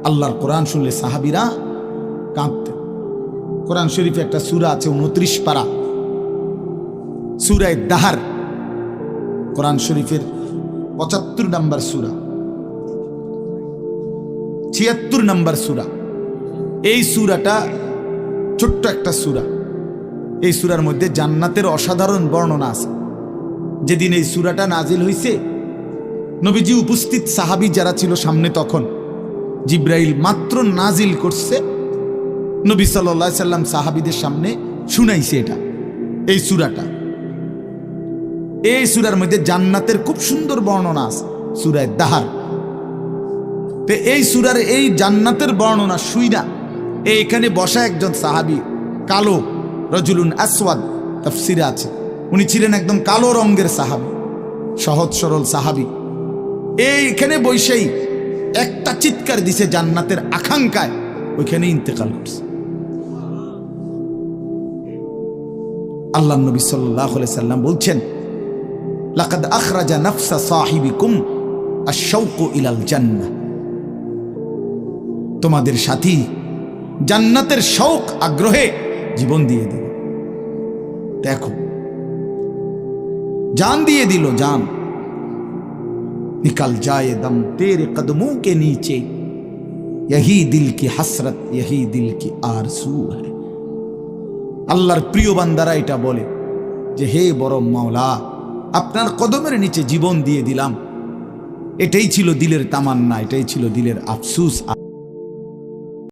আল্লাহর কোরআন শুনলে সাহাবীরা কাঁদতেন। কোরআন শরীফে একটা সূরা আছে 29 পারা, সূরা দাহার, কোরআন শরীফের 75 নম্বর সূরা, 76 নম্বর সূরা। এই সূরাটা ছোট্ট একটা সূরা। এই সূরার মধ্যে জান্নাতের অসাধারণ বর্ণনা আছে। যেদিন এই সূরাটা নাজিল হইছে, নবীজি উপস্থিত সাহাবী যারা ছিল সামনে, তখন জিব্রাইল মাত্র নাজিল করছে, নবী সাল্লাল্লাহু আলাইহি সাল্লাম সাহাবীদের সামনে শুনাইছে এটা, এই সূরাটা। এই সূরার মধ্যে জান্নাতের খুব সুন্দর বর্ণনা আছে, সূরা দাহার। তো এই সূরার এই জান্নাতের বর্ণনা শুইনা এখানে বসা একজন সাহাবী, কালো, রজুলুন আসওয়াদ তাফসিরে আছে, উনি ছিলেন একদম কালো রঙের সাহাবী, সহজ সরল সাহাবী। এইখানে বৈশেই একটা চিৎকার দিছে জান্নাতের আকাঙ্ক্ষায়, ওইখানে ইন্তেকাল করছে। আল্লাহ নবী সাল্লাল্লাহু আলাইহি সাল্লাম বলছেন, লাকাদ আখরাজা নাফসা সাহিবিকুম আশ-শাওকু ইলাল জান্নাহ, তোমাদের সাথী জান্নাতের শৌক আগ্রহে জীবন দিয়ে দিল। দেখো, जान दिए दिलो जान, निकल जाए दम तेरे कदमों के नीचे, यही दिल की हसरत यही दिल की आरज़ू है। আল্লাহর প্রিয় বান্দারা এটা বলে যে, হে বড় মাওলা, আপনার কদমের নিচে জীবন দিয়ে দিলাম। এটাই ছিল দিলের তামান্না, এটাই ছিল দিলের আফসোস।